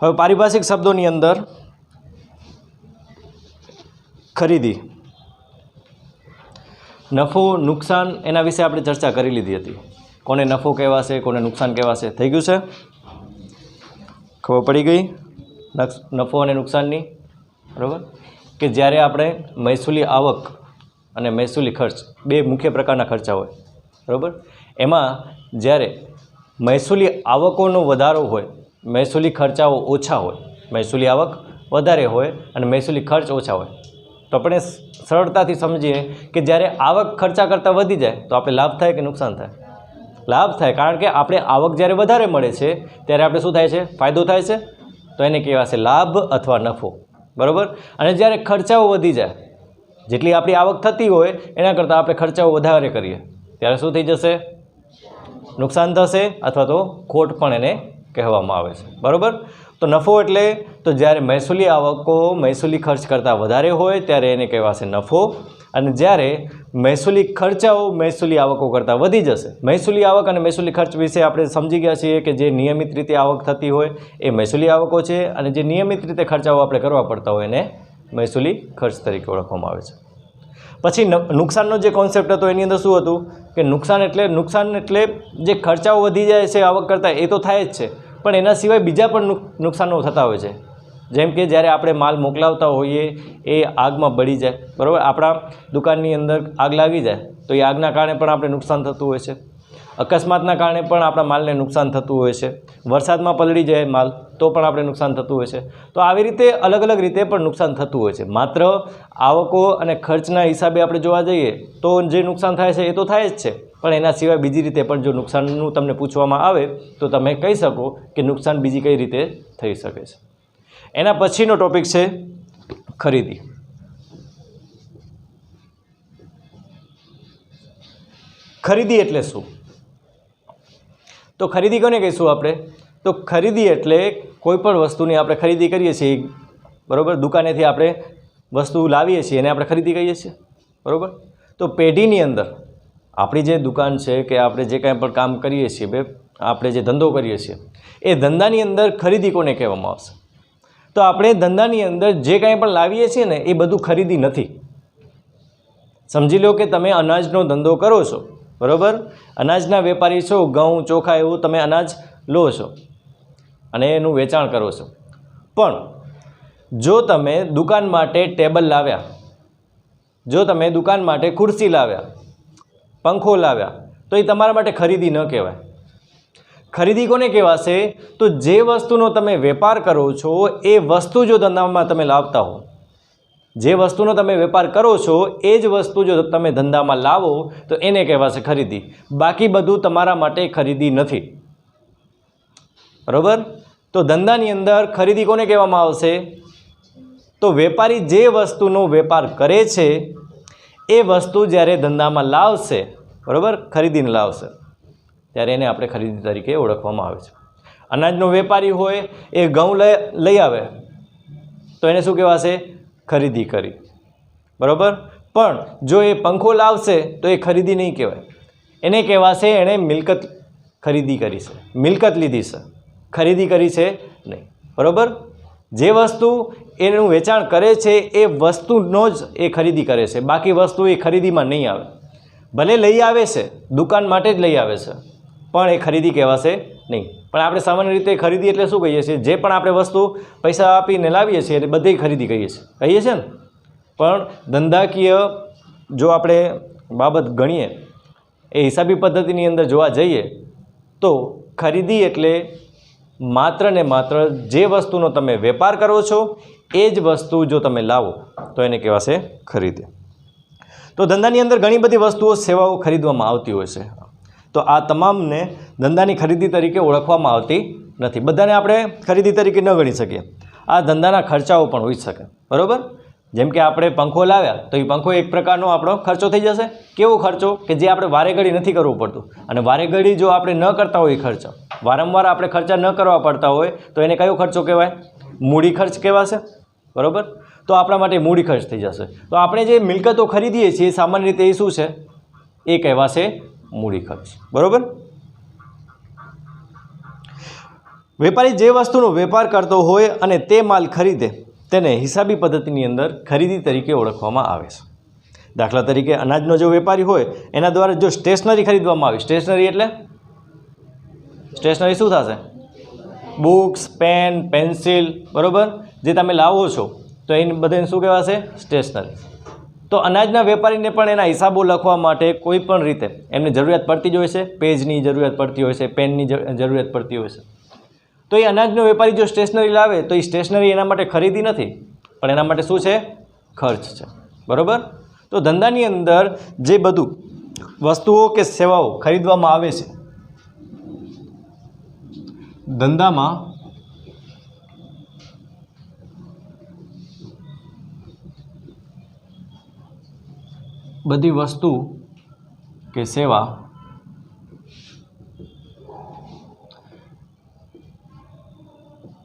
હવે પારિભાષિક શબ્દોની અંદર ખરીદી, નફો, નુકસાન એના વિશે આપણે ચર્ચા કરી લીધી હતી. કોને નફો કહેવાશે, કોને નુકસાન કહેવાશે, થઈ ગયું છે, ખબર પડી ગઈ નફો અને નુકસાનની. બરાબર, કે જ્યારે આપણે મહેસૂલી આવક અને મહેસૂલી ખર્ચ બે મુખ્ય પ્રકારના ખર્ચા હોય. બરાબર, એમાં જ્યારે મહેસૂલી આવકોનો વધારો હોય, મહેસૂલી ખર્ચાઓ ઓછા હોય, મહેસૂલી આવક વધારે હોય અને મહેસૂલી ખર્ચ ઓછા હોય, તો આપણે સરળતાથી સમજીએ કે જ્યારે આવક ખર્ચા કરતાં વધી જાય તો આપણે લાભ થાય કે નુકસાન થાય? લાભ થાય, કારણ કે આપણે આવક જ્યારે વધારે મળે છે ત્યારે આપણે શું થાય છે? ફાયદો થાય છે, તો એને કહેવાશે લાભ અથવા નફો. બરાબર, અને જ્યારે ખર્ચાઓ વધી જાય, જેટલી આપણી આવક થતી હોય એના કરતાં આપણે ખર્ચાઓ વધારે કરીએ ત્યારે શું થઈ જશે? નુકસાન થશે, અથવા તો ખોટ પણ એને કહેવામાં આવે છે. બરાબર, તો નફો એટલે તો જ્યારે મહેસૂલી આવકો મહેસૂલી ખર્ચ કરતાં વધારે હોય ત્યારે એને કહેવાશે નફો, અને જ્યારે મહેસૂલી ખર્ચાઓ મહેસૂલી આવકો કરતાં વધી જશે. મહેસૂલી આવક અને મહેસૂલી ખર્ચ વિશે આપણે સમજી ગયા છીએ કે જે નિયમિત રીતે આવક થતી હોય એ મહેસૂલી આવકો છે, અને જે નિયમિત રીતે ખર્ચાઓ આપણે કરવા પડતા હોય એને મહેસૂલી ખર્ચ તરીકે ઓળખવામાં આવે છે. પછી નુકસાનનો જે કોન્સેપ્ટ હતો એની અંદર શું હતું કે નુકસાન એટલે જે ખર્ચાઓ વધી જાય છે આવક કરતાં, એ તો થાય જ છે, પણ એના સિવાય બીજા પણ નુકસાનો થતા હોય છે. જેમ કે જ્યારે આપણે માલ મોકલાવતા હોઈએ એ આગમાં બળી જાય. બરાબર, આપણા દુકાનની અંદર આગ લાગી જાય તો એ આગના કારણે પણ આપણે નુકસાન થતું હોય છે. અકસ્માતના કારણે પણ આપણા માલને નુકસાન થતું હોય છે. વરસાદમાં પલળી જાય માલ તો પણ આપણે નુકસાન થતું હોય છે. તો આવી રીતે અલગ અલગ રીતે પણ નુકસાન થતું હોય છે. માત્ર આવકો અને ખર્ચના હિસાબે આપણે જોવા જઈએ તો જે નુકસાન થાય છે એ તો થાય જ છે, પણ એના સિવાય બીજી રીતે પણ જો નુકસાનનું તમને પૂછવામાં આવે તો તમે કહી શકો કે નુકસાન બીજી કઈ રીતે થઈ શકે છે. એના પછીનો ટોપિક છે ખરીદી. ખરીદી એટલે શું? તો ખરીદી કોને કહીશું આપણે? તો ખરીદી એટલે કોઈ પણ વસ્તુની આપણે ખરીદી કરીએ છીએ. બરાબર, દુકાનેથી આપણે વસ્તુ લાવીએ છીએ એને આપણે ખરીદી કહીએ છીએ. બરાબર, તો પેઢીની અંદર આપણી જે દુકાન છે કે આપણે જે કાંઈ પણ કામ કરીએ છીએ, આપણે જે ધંધો કરીએ છીએ, એ ધંધાની અંદર ખરીદી કોને કહેવામાં આવશે? તો આપણે ધંધાની અંદર જે કાંઈ પણ લાવીએ છીએ ને એ બધું ખરીદી નથી. સમજી લો કે તમે અનાજનો ધંધો કરો છો. બરાબર, અનાજના વેપારી છો, ઘઉં, ચોખા એવું તમે અનાજ લો છો અને એનું વેચાણ કરો છો. પણ જો તમે દુકાન માટે ટેબલ લાવ્યા, જો તમે દુકાન માટે ખુરશી લાવ્યા, પંખો લાવ્યા, તો એ તમારા માટે ખરીદી ન કહેવાય. ખરીદી કોને કહેવાશે? તો જે વસ્તુનો તમે વેપાર કરો છો એ વસ્તુ જો ધંધામાં તમે લાવતા હો, જે વસ્તુનો તમે વેપાર કરો છો એ જ વસ્તુ જો તમે ધંધામાં લાવો તો એને કહેવાશે ખરીદી. બાકી બધું તમારા માટે ખરીદી નથી. બરાબર, તો ધંધાની અંદર ખરીદી કોને કહેવામાં આવશે? તો વેપારી જે વસ્તુનો વેપાર કરે છે એ વસ્તુ જ્યારે ધંધામાં લાવશે, બરાબર, ખરીદીને લાવશે, ત્યારે એને આપણે ખરીદી તરીકે ઓળખવામાં આવે છે. અનાજનો વેપારી હોય એ ઘઉં લઈ આવે તો એને શું કહેવાશે? ખરીદી કરી. બરાબર, પણ જો એ પંખો લાવશે તો એ ખરીદી નહીં કહેવાય. એને કહેવાશે એણે મિલકત ખરીદી કરી છે, મિલકત લીધી છે, ખરીદી કરી છે નહીં. બરાબર, જે વસ્તુ એનું વેચાણ કરે છે એ વસ્તુનો જ એ ખરીદી કરે છે, બાકી વસ્તુ એ ખરીદીમાં નહીં આવે. ભલે લઈ આવે છે, દુકાન માટે જ લઈ આવે છે, પણ એ ખરીદી કહેવાશે નહીં. પણ આપણે સામાન્ય રીતે ખરીદી એટલે શું કહીએ છીએ? જે પણ આપણે વસ્તુ પૈસા આપીને લાવીએ છીએ એટલે બધી ખરીદી કહીએ છીએ ને. પણ ધંધાકીય જો આપણે બાબત ગણીએ, એ હિસાબી પદ્ધતિની અંદર જોવા જઈએ તો ખરીદી એટલે માત્ર ને માત્ર જે વસ્તુનો તમે વેપાર કરો છો એ જ વસ્તુ જો તમે લાવો તો એને કહેવાશે ખરીદી. તો ધંધાની અંદર ઘણી બધી વસ્તુઓ, સેવાઓ ખરીદવામાં આવતી હોય છે. તો આ તમામને ધંધાની ખરીદી તરીકે ઓળખવામાં આવતી નથી. બધાને આપણે ખરીદી તરીકે ન ગણી શકીએ. આ ધંધાના ખર્ચાઓ પણ હોઈ શકે. બરાબર, જેમ કે આપણે પંખો લાવ્યા તો એ પંખો એક પ્રકારનો આપણો ખર્ચો થઈ જશે. કેવો ખર્ચો? કે જે આપણે વારે ઘડી નથી કરવું પડતું. અને વારે ઘડી જો આપણે ન કરતા હોય ખર્ચો, વારંવાર આપણે ખર્ચા ન કરવા પડતા હોય તો એને કયો ખર્ચો કહેવાય? મૂડી ખર્ચ કહેવાશે. બરાબર, તો આપણા માટે મૂડી ખર્ચ થઈ જશે. તો આપણે જે મિલકતો ખરીદીએ છીએ સામાન્ય રીતે એ શું છે? એ કહેવાશે મૂડી ખર્ચ. બરાબર, વેપારી જે વસ્તુનો વેપાર કરતો હોય અને તે માલ ખરીદે તેને હિસાબી પદ્ધતિની અંદર ખરીદી તરીકે ઓળખવામાં આવે છે. દાખલા તરીકે અનાજનો જો વેપારી હોય એના દ્વારા જો સ્ટેશનરી ખરીદવામાં આવી, સ્ટેશનરી એટલે સ્ટેશનરી શું થશે? બુક્સ, પેન, પેન્સિલ, બરાબર, જે તમે લાવો છો તો એને બધાને શું કહેવાશે? સ્ટેશનરી. તો અનાજના વેપારીને પણ એના હિસાબો લખવા માટે કોઈ પણ રીતે એમને જરૂરિયાત પડતી જ હોય છે. પેજની જરૂરિયાત પડતી હોય છે, પેનની જરૂરિયાત પડતી હોય છે. તો એ અનાજનો વેપારી જો સ્ટેશનરી લાવે તો એ સ્ટેશનરી એના માટે ખરીદી નથી, પણ એના માટે શું છે? ખર્ચ છે. બરાબર. તો ધંધાની અંદર જે બધું વસ્તુઓ કે સેવાઓ ખરીદવામાં આવે છે, ધંધામાં બધી વસ્તુ કે સેવા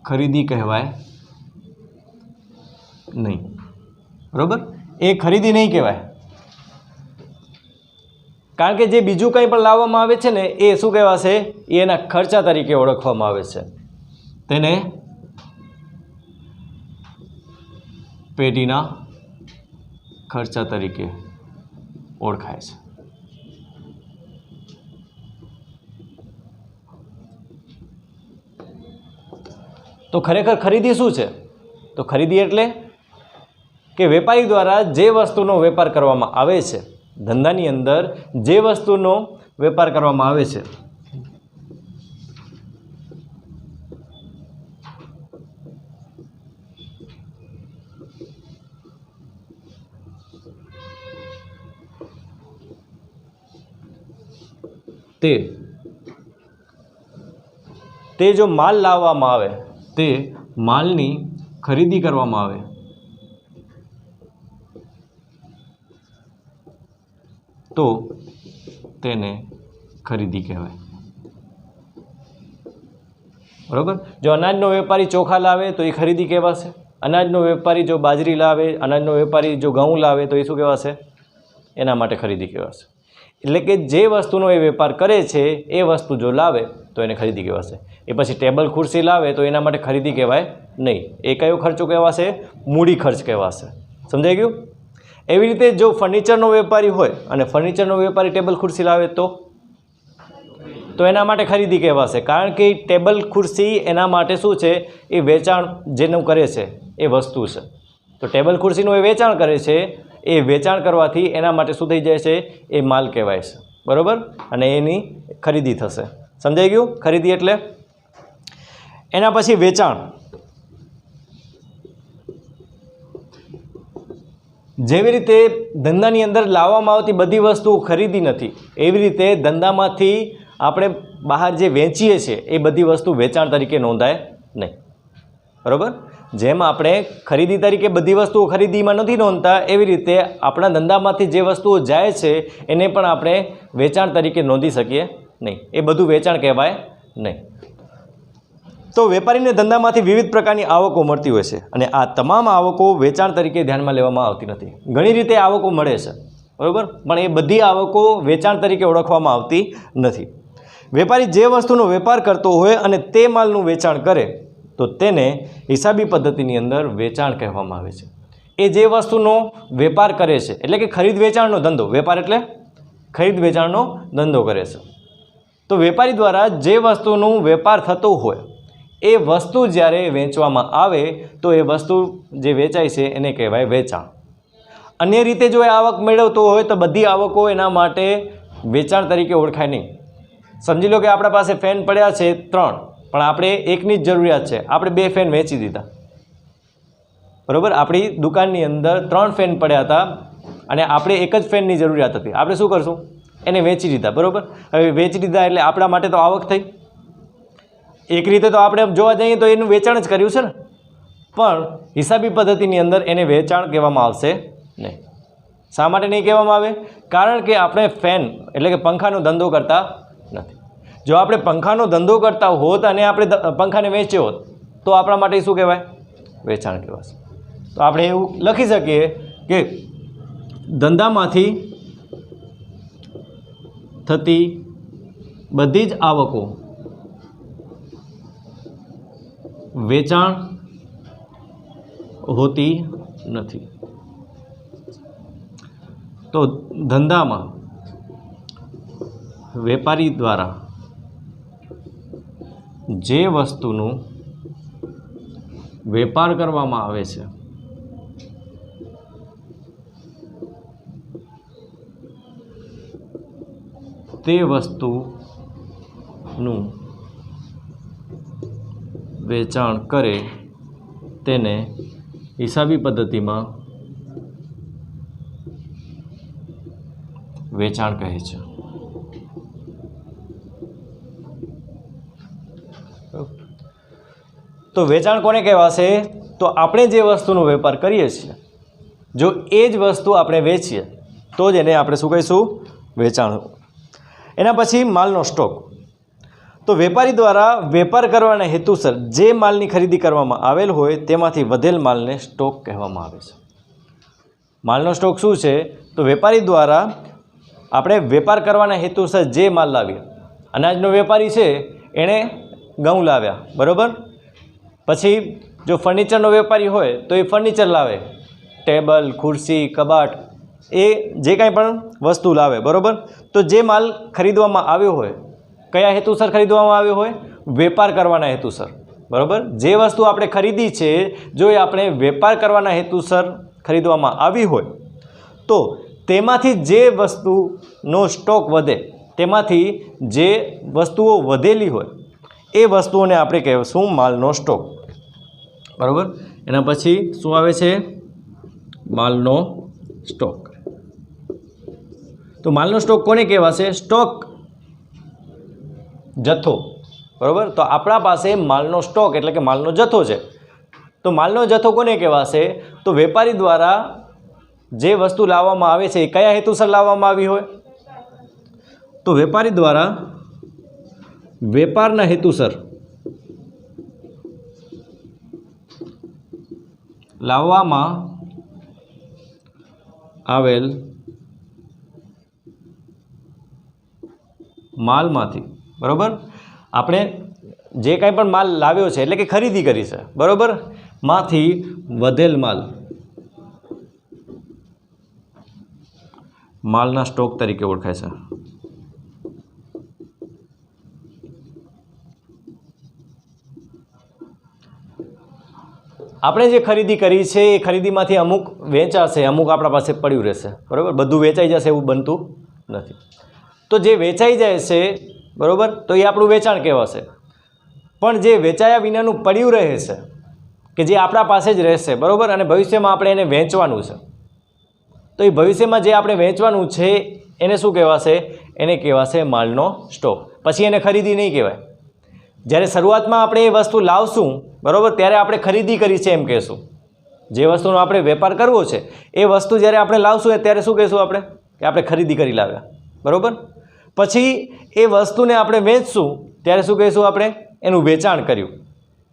ખરીદી કહેવાય નહીં. બરાબર. એ ખરીદી નહીં કહેવાય, કારણ કે જે બીજું કંઈ પણ લાવવામાં આવે છે ને એ શું કહેવાશે? એ એના ખર્ચા તરીકે ઓળખવામાં આવે છે. તેને પેઢીના ખર્ચા તરીકે ઓળખાય છે. તો ખરેખર ખરીદી શું છે? તો ખરીદી એટલે કે વેપારી દ્વારા જે વસ્તુનો વેપાર કરવામાં આવે છે, ધંધાની અંદર જે વસ્તુનો વેપાર કરવામાં આવે છે તે જો માલ લાવવામાં આવે, તે માલની ખરીદી કરવામાં આવે તો તેને ખરીદી કહેવાય. બરાબર. જો અનાજનો વેપારી ચોખા લાવે તો એ ખરીદી કહેવાશે. અનાજનો વેપારી જો બાજરી લાવે, અનાજનો વેપારી જો ઘઉં લાવે તો એ શું કહેવાશે? એના માટે ખરીદી કહેવાશે. એટલે કે જે વસ્તુનો એ વેપાર કરે છે એ વસ્તુ જો લાવે તો એને ખરીદી કહેવાશે. એ પછી ટેબલ ખુરશી લાવે તો એના માટે ખરીદી કહેવાય નહીં. એ કયો ખર્ચો કહેવાશે? મૂડી ખર્ચ કહેવાશે. સમજાઈ ગયું? એવી રીતે જો ફર્નિચરનો વેપારી હોય અને ફર્નિચરનો વેપારી ટેબલ ખુરશી લાવે તો એના માટે ખરીદી કહેવાશે, કારણ કે ટેબલ ખુરશી એના માટે શું છે? એ વેચાણ જેનું કરે છે એ વસ્તુ છે. તો ટેબલ ખુરશીનું એ વેચાણ કરે છે, એ વેચાણ કરવાથી એના માટે શું થઈ જાય છે? એ માલ કહેવાય છે. બરાબર. અને એની ખરીદી થશે. સમજાઈ ગયું? ખરીદી એટલે એના પછી વેચાણ. જેવી રીતે ધંધાની અંદર લાવવામાં આવતી બધી વસ્તુઓ ખરીદી નથી, એવી રીતે ધંધામાંથી આપણે બહાર જે વેચીએ છીએ એ બધી વસ્તુ વેચાણ તરીકે નોંધાય નહીં. બરાબર. જેમ આપણે ખરીદી તરીકે બધી વસ્તુઓ ખરીદીમાં નથી નોંધતા, એવી રીતે આપણા ધંધામાંથી જે વસ્તુઓ જાય છે એને પણ આપણે વેચાણ તરીકે નોંધી શકીએ નહીં. એ બધું વેચાણ કહેવાય નહીં. તો વેપારીને ધંધામાંથી વિવિધ પ્રકારની આવકો મળતી હોય છે અને આ તમામ આવકો વેચાણ તરીકે ધ્યાનમાં લેવામાં આવતી નથી. ઘણી રીતે આવકો મળે છે, બરાબર, પણ એ બધી આવકો વેચાણ તરીકે ઓળખવામાં આવતી નથી. વેપારી જે વસ્તુનો વેપાર કરતો હોય અને તે માલનું વેચાણ કરે તો તેને હિસાબી પદ્ધતિની અંદર વેચાણ કહેવામાં આવે છે. એ જે વસ્તુનો વેપાર કરે છે એટલે કે ખરીદ વેચાણનો ધંધો, વેપાર એટલે ખરીદ વેચાણનો ધંધો કરે છે. તો વેપારી દ્વારા જે વસ્તુનું વેપાર થતો હોય એ વસ્તુ જ્યારે વેચવામાં આવે તો એ વસ્તુ જે વેચાય છે એને કહેવાય વેચાણ. અન્ય રીતે જો એ આવક મેળવતો હોય તો બધી આવકો એના માટે વેચાણ તરીકે ઓળખાય નહીં. સમજી લો કે આપણા પાસે ફેન પડ્યા છે 3, પણ આપણે એકની જ જરૂરિયાત છે, આપણે 2 ફેન વેચી દીધા. બરાબર. આપણી દુકાનની અંદર 3 ફેન પડ્યા હતા અને આપણે એક જ ફેનની જરૂરિયાત હતી. આપણે શું કરશું? એને વેચી દીધા. બરાબર. હવે વેચી દીધા એટલે આપણા માટે તો આવક થઈ. એક રીતે તો આપણે જોવા જઈએ તો એનું વેચાણ જ કર્યું છે ને, પણ હિસાબી પદ્ધતિની અંદર એને વેચાણ કહેવામાં આવશે નહીં. શા માટે નહીં કહેવામાં આવે? કારણ કે આપણે ફેન એટલે કે પંખાનો ધંધો કરતા નથી. જો આપણે પંખાનો ધંધો કરતા હોત અને આપણે પંખાને વેચ્યો હોત તો આપણા માટે શું કહેવાય? વેચાણ કહેવાશે. તો આપણે એવું લખી શકીએ કે ધંધામાંથી થતી બધી જ આવકો વેચાણ હોતી નથી। તો ધંધામાં વેપારી દ્વારા જે વસ્તુનું વેપાર કરવામાં આવે છે તે વસ્તુનું વેચાણ કરે તેને હિસાબી પદ્ધતિમાં વેચાણ કહે છે। તો વેચાણ કોને કહેવાશે? તો આપણે જે વસ્તુનો વેપાર કરીએ છીએ, જો એ જ વસ્તુ આપણે વેચીએ તો જ એને આપણે શું કહીશું? વેચાણ। એના પછી માલનો સ્ટોક। તો વેપારી દ્વારા વેપાર કરવાના હેતુસર જે માલની ખરીદી કરવામાં આવેલ હોય તેમાંથી વધેલ માલને સ્ટોક કહેવામાં આવે છે। માલનો સ્ટોક શું છે? તો વેપારી દ્વારા આપણે વેપાર કરવાના હેતુસર જે માલ લાવીએ, અનાજનો વેપારી છે એણે ઘઉં લાવ્યા, બરાબર। પછી જો ફર્નિચરનો વેપારી હોય તો એ ફર્નિચર લાવે, ટેબલ, ખુરશી, કબાટ, એ જે કાંઈ પણ વસ્તુ લાવે, બરાબર। તો જે માલ ખરીદવામાં આવ્યો હોય, કયા હેતુસર ખરીદવામાં આવ્યો હોય? વેપાર કરવાના હેતુસર, બરાબર। જે વસ્તુ આપણે ખરીદી છે જો એ આપણે વેપાર કરવાના હેતુસર ખરીદવામાં આવી હોય તો તેમાંથી જે વસ્તુનો સ્ટોક વધે, તેમાંથી જે વસ્તુઓ વધેલી હોય એ વસ્તુઓને આપણે કહેશું માલનો સ્ટોક, બરાબર। એના પછી શું આવે છે? માલનો સ્ટોક। તો માલનો સ્ટોક કોને કહેવાશે? સ્ટોક જથ્થો, બરાબર। તો આપણા પાસે માલનો સ્ટોક એટલે કે માલનો જથ્થો છે। તો માલનો જથ્થો કોને કહેવાશે? તો વેપારી દ્વારા જે વસ્તુ લાવવામાં આવે છે એ કયા હેતુસર લાવવામાં આવી હોય? તો વેપારી દ્વારા વેપારના હેતુસર લાવવામાં આવેલ માલમાંથી, બરાબર, આપણે જે કાંઈ પણ માલ લાવ્યો છે એટલે કે ખરીદી કરી છે, બરાબર, માંથી વધેલ માલના સ્ટોક તરીકે ઓળખાય છે। આપણે જે ખરીદી કરી છે એ ખરીદીમાંથી અમુક વેચાશે, અમુક આપણા પાસે પડ્યું રહેશે, બરાબર। બધું વેચાઈ જશે એવું બનતું નથી। તો જે વેચાઈ જાય છે, બરાબર, તો એ આપણું વેચાણ કહેવાશે। પણ જે વેચાયા વિનાનું પડ્યું રહે છે કે જે આપણા પાસે જ રહેશે, બરાબર, અને ભવિષ્યમાં આપણે એને વેચવાનું છે, તો એ ભવિષ્યમાં જે આપણે વેચવાનું છે એને શું કહેવાશે? એને કહેવાશે માલનો સ્ટોક। પછી એને ખરીદી નહીં કહેવાય। જ્યારે શરૂઆતમાં આપણે એ વસ્તુ લાવશું, બરાબર, ત્યારે આપણે ખરીદી કરી છે એમ કહેશું। જે વસ્તુનો આપણે વેપાર કરવો છે એ વસ્તુ જ્યારે આપણે લાવશું ત્યારે શું કહેશું આપણે? કે આપણે ખરીદી કરી લાવ્યા, બરાબર। પછી એ વસ્તુને આપણે વેચશું ત્યારે શું કહીશું આપણે? એનું વેચાણ કર્યું।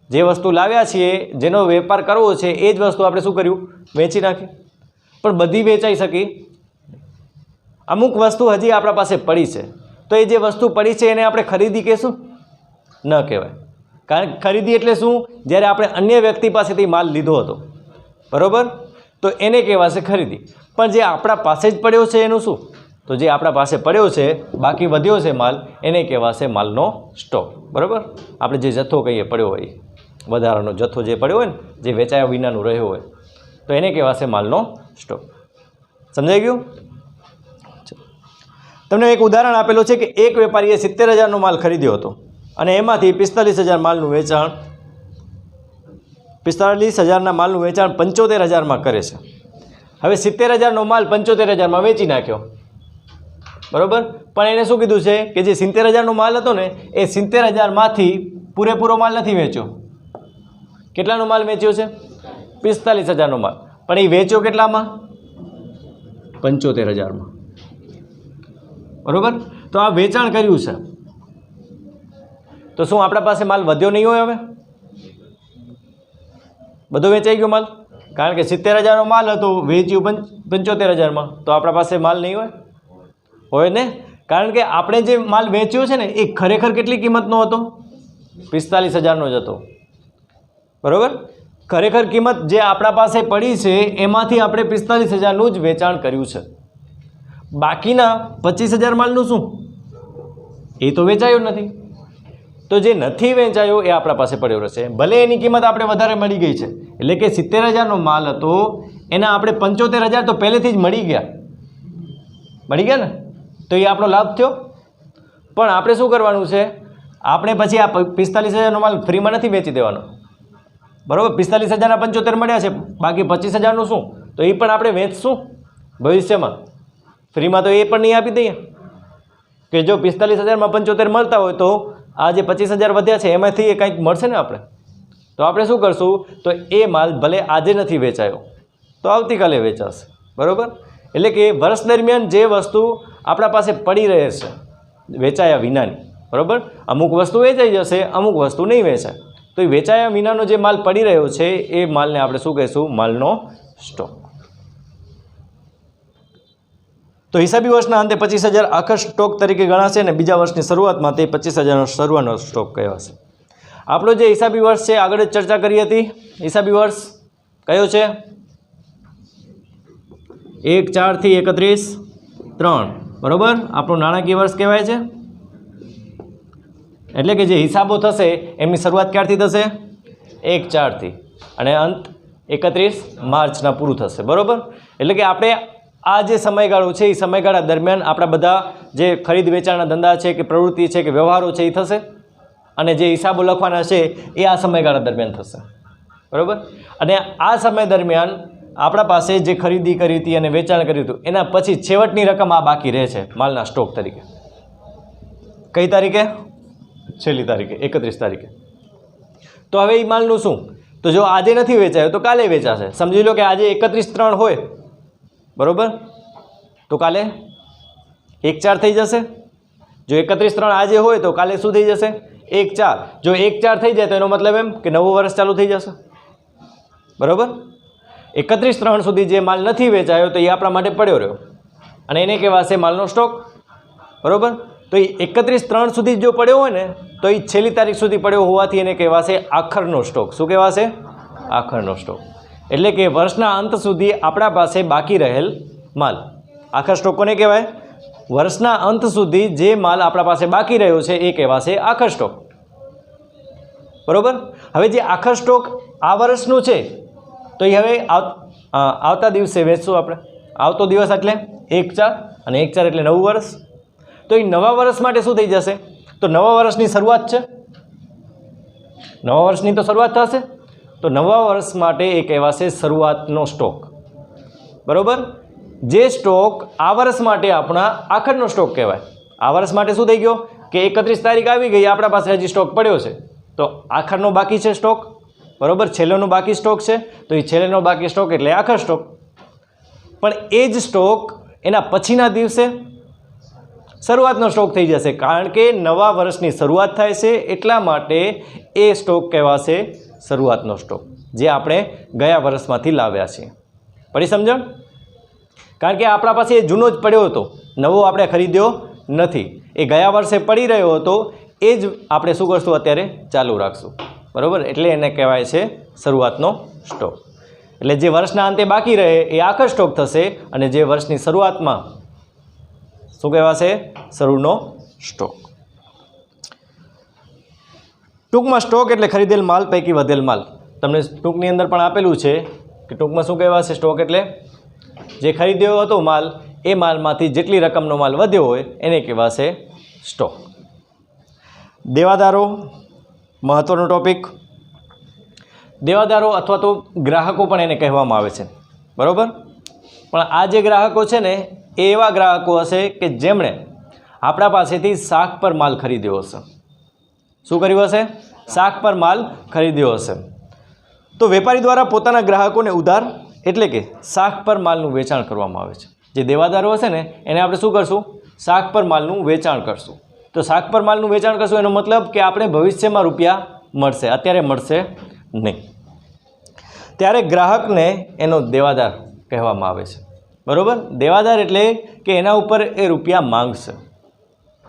જે વસ્તુ લાવ્યા છીએ, જેનો વેપાર કરવો છે એ જ વસ્તુ આપણે શું કર્યું? વેચી નાખી। પણ બધી વેચાઈ શકી? અમુક વસ્તુ હજી આપણા પાસે પડી છે, તો એ જે વસ્તુ પડી છે એને આપણે ખરીદી કહેશું? ન કહેવાય। કારણ કે ખરીદી એટલે શું? જ્યારે આપણે અન્ય વ્યક્તિ પાસેથી માલ લીધો હતો, બરાબર, તો એને કહેવાશે ખરીદી। પણ જે આપણા પાસે જ પડ્યો છે એનું શું? તો જે આપણા પાસે પડ્યો છે, બાકી વધ્યો છે માલ, એને કહેવાશે માલનો સ્ટોક, બરાબર। આપણે જે જથ્થો કહીએ પડ્યો હોય, વધારાનો જથ્થો જે પડ્યો હોય ને, જે વેચાયા વિનાનું રહ્યો હોય, તો એને કહેવાશે માલનો સ્ટોક। સમજાઈ ગયું? તમને એક ઉદાહરણ આપેલું છે કે એક વેપારીએ 70,000નો માલ ખરીદ્યો હતો અને એમાંથી 45,000 માલનું વેચાણ 45,000ના માલનું વેચાણ 75,000માં કરે છે। હવે 70,000નો માલ 75,000માં વેચી નાખ્યો, બરાબર। પણ એને શું કીધું છે કે જે 70,000નો માલ હતો ને એ 70,000માંથી પૂરેપૂરો માલ નથી વેચ્યો। કેટલાનો માલ વેચ્યો છે? 45,000નો માલ। પણ એ વેચ્યો કેટલામાં? 75,000માં, બરાબર। તો આ વેચાણ કર્યું છે, તો શું આપણા પાસે માલ વધ્યો નહીં હોય? હવે બધો વેચાઈ ગયો માલ, કારણ કે 70,000નો માલ હતો, વેચ્યું 75,000માં, તો આપણા પાસે માલ નહીં હોય ને? કારણ કે આપણે જે માલ વેચ્યો છે ને એ ખરેખર કેટલી કિંમતનો હતો? 45,000નો જ હતો, બરાબર. ખરેખર કિંમત જે આપણા પાસે પડી છે એમાંથી આપણે 45,000નું જ વેચાણ કર્યું છે. બાકીના 25,000 માલનું શું? એ તો વેચાયું નથી. તો જે નથી વેચાયો એ આપણા પાસે પડ્યો રહેશે. ભલે એની કિંમત આપણે વધારે મળી ગઈ છે, એટલે કે 70,000નો માલ હતો એના આપણે 75,000 તો પહેલેથી જ મળી ગયા ને, તો એ આપણો લાભ થયો. પણ આપણે શું કરવાનું છે? આપણે પછી આ 45,000નો માલ ફ્રીમાં નથી વેચી દેવાનો, બરાબર. 45,000ના 75 મળ્યા છે, બાકી 25,000નું શું? તો એ પણ આપણે વેચશું ભવિષ્યમાં. ફ્રીમાં તો એ પણ નહીં આપી દઈએ કે જો 45,000માં 75 મળતા હોય તો આ જે 25,000 વધ્યા છે એમાંથી એ કંઈક મળશે ને આપણે. તો આપણે શું કરશું? તો એ માલ ભલે આજે નથી વેચાયો તો આવતીકાલે વેચાશે, બરાબર. એટલે કે વર્ષ દરમિયાન જે વસ્તુ આપણા પાસે પડી રહે છે વેચાયા વિનાની, બરાબર, અમુક વસ્તુ વેચાઈ જશે, અમુક વસ્તુ નહીં વેચાય. તો એ વેચાયા વિનાનો જે માલ પડી રહ્યો છે એ માલને આપણે શું કહીશું? માલનો સ્ટોક. તો હિસાબી વર્ષના અંતે 25,000 આખા સ્ટોક તરીકે ગણાશે અને બીજા વર્ષની શરૂઆતમાં તે 25,000નો શરૂઆતનો સ્ટોક કહેવાશે. આપણો જે હિસાબી વર્ષ છે આગળ જ ચર્ચા કરી હતી. હિસાબી વર્ષ કયો છે? 1/4-31/3, બરાબર. આપણું નાણાકીય વર્ષ કહેવાય છે. એટલે કે જે હિસાબો થશે એમની શરૂઆત ક્યારથી થશે? 1/4થી અને અંત 31 માર્ચના પૂરું થશે, બરાબર. એટલે કે આપણે આ જે સમયગાળો છે એ સમયગાળા દરમિયાન આપણા બધા જે ખરીદ વેચાણના ધંધા છે કે પ્રવૃત્તિ છે કે વ્યવહારો છે એ થશે અને જે હિસાબો લખવાના છે એ આ સમયગાળા દરમિયાન થશે, બરાબર. અને આ સમય દરમિયાન આપણા પાસે જે ખરીદી કરી હતી અને વેચાણ કર્યું હતું એના પછી છેવટની રકમ આ બાકી રહે છે માલના સ્ટોક તરીકે. કઈ તારીખે? છેલ્લી તારીખે, 31 તારીખે. તો હવે એ માલનું શું? તો જો આજે નથી વેચાયો તો કાલે વેચાશે. સમજી લો કે આજે 31/3 હોય, બરાબર, તો કાલે 1/4 થઈ જશે. જો 31/3 આજે હોય તો કાલે શું થઈ જશે? 1/4. જો 1/4 થઈ જાય તો એનો મતલબ એમ કે નવું વર્ષ ચાલુ થઈ જશે, બરાબર. 31/3 સુધી જે માલ નથી વેચાયો તો એ આપણા માટે પડ્યો રહ્યો અને એને કહેવાશે માલનો સ્ટોક, બરાબર. તો એ 31/3 સુધી જો પડ્યો હોય ને તો એ છેલ્લી તારીખ સુધી પડ્યો હોવાથી એને કહેવાશે આખરનો સ્ટોક. શું કહેવાશે? આખરનો સ્ટોક. એટલે કે વર્ષના અંત સુધી આપણા પાસે બાકી રહેલ માલ. આખર સ્ટોક કોને કહેવાય? વર્ષના અંત સુધી જે માલ આપણા પાસે બાકી રહ્યો છે એ કહેવાશે આખર સ્ટોક, બરાબર. હવે જે આખર સ્ટોક આ વર્ષનું છે તો એ હવે આવતા દિવસે વેચશું આપણે. આવતો દિવસ એટલે 1/4 અને 1/4 એટલે નવું વર્ષ. તો એ નવા વર્ષ માટે શું થઈ જશે? તો નવા વર્ષની શરૂઆત છે, નવા વર્ષની તો શરૂઆત થશે. તો નવા વર્ષ માટે એ કહેવાશે શરૂઆતનો સ્ટોક, બરાબર. જે સ્ટોક આ વર્ષ માટે આપણા આખરનો સ્ટોક કહેવાય. આ વર્ષ માટે શું થઈ ગયો કે 31 તારીખ આવી ગઈ, આપણા પાસે હજી સ્ટોક પડ્યો છે તો આખરનો બાકી છે સ્ટોક, બરાબર. છેલ્લેનો બાકી સ્ટોક છે તો એ છેલ્લેનો બાકી સ્ટોક એટલે આખર સ્ટોક. પણ એ જ સ્ટોક એના પછીના દિવસે શરૂઆતનો સ્ટોક થઈ જશે, કારણ કે નવા વર્ષની શરૂઆત થાય છે એટલા માટે એ સ્ટોક કહેવાશે શરૂઆતનો સ્ટોક, જે આપણે ગયા વર્ષમાંથી લાવ્યા છીએ. પડી સમજણ? કારણ કે આપણા પાસે એ જૂનો જ પડ્યો હતો, નવો આપણે ખરીદ્યો નથી. એ ગયા વર્ષે પડી રહ્યો હતો એ જ આપણે શું કરશું? અત્યારે ચાલુ રાખશું, બરાબર. એટલે એને કહેવાય છે શરૂઆતનો સ્ટોક. એટલે જે વર્ષના અંતે બાકી રહે એ આખર સ્ટોક થશે અને જે વર્ષની શરૂઆતમાં શું કહેવાશે? શરૂનો સ્ટોક. ટૂંકમાં સ્ટોક એટલે ખરીદેલ માલ પૈકી વધેલ માલ. તમને ટૂંકની અંદર પણ આપેલું છે કે ટૂંકમાં શું કહેવાશે? સ્ટોક એટલે જે ખરીદ્યો હતો માલ એ માલમાંથી જેટલી રકમનો માલ વધ્યો હોય એને કહેવાશે સ્ટોક. દેવાદારો મહત્ત્વનો ટોપિક. દેવાદારો અથવા તો ગ્રાહકો પણ એને કહેવામાં આવે છે, બરાબર. પણ આ જે ગ્રાહકો છે ને એ એવા ગ્રાહકો હશે કે જેમણે આપણા પાસેથી શાક પર માલ ખરીદ્યો હશે. શું કર્યું હશે? શાક પર માલ ખરીદ્યો હશે. તો વેપારી દ્વારા પોતાના ગ્રાહકોને ઉધાર એટલે કે શાક પર માલનું વેચાણ કરવામાં આવે છે. જે દેવાદારો હશે ને એને આપણે શું કરશું? શાક પર માલનું વેચાણ કરશું. તો શાક પર માલનું વેચાણ કરશું એનો મતલબ કે આપણે ભવિષ્યમાં રૂપિયા મળશે, અત્યારે મળશે નહીં. ત્યારે ગ્રાહકને એનો દેવાદાર કહેવામાં આવે છે, બરાબર. દેવાદાર એટલે કે એના ઉપર એ રૂપિયા માંગશે,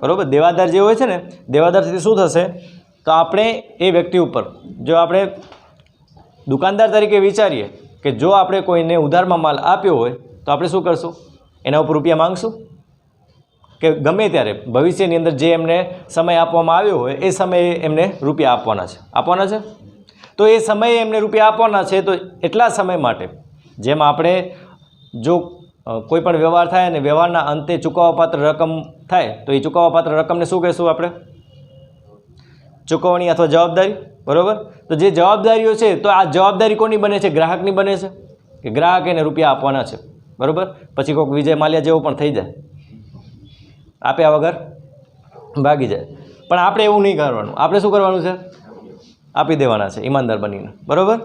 બરાબર. દેવાદાર જે હોય છે ને, દેવાદારથી શું થશે? તો આપણે એ વ્યક્તિ ઉપર જો આપણે દુકાનદાર તરીકે વિચારીએ કે જો આપણે કોઈને ઉધારમાં માલ આપ્યો હોય તો આપણે શું કરશું? એના ઉપર રૂપિયા માંગશું કે ગમે ત્યારે ભવિષ્યની અંદર જે એમને સમય આપવામાં આવ્યો હોય એ સમયે એમને રૂપિયા આપવાના છે. તો એ સમયે એમને રૂપિયા આપવાના છે, તો એટલા સમય માટે જેમ આપણે જો કોઈ પણ વ્યવહાર થાય અને વ્યવહારના અંતે ચૂકવવાપાત્ર રકમ થાય તો એ ચૂકવવાપાત્ર રકમને શું કહેશું આપણે? ચૂકવણી અથવા જવાબદારી, બરાબર? તો જે જવાબદારીઓ છે તો આ જવાબદારી કોની બને છે? ગ્રાહકની બને છે કે ગ્રાહક એને રૂપિયા આપવાના છે, બરાબર? પછી કોઈક વિજય માલ્યા જેવો પણ થઈ જાય, આપ્યા વગર ભાગી જાય. પણ આપણે એવું નહીં કરવાનું. આપણે શું કરવાનું છે? આપી દેવાના છે ઈમાનદાર બનીને, બરાબર?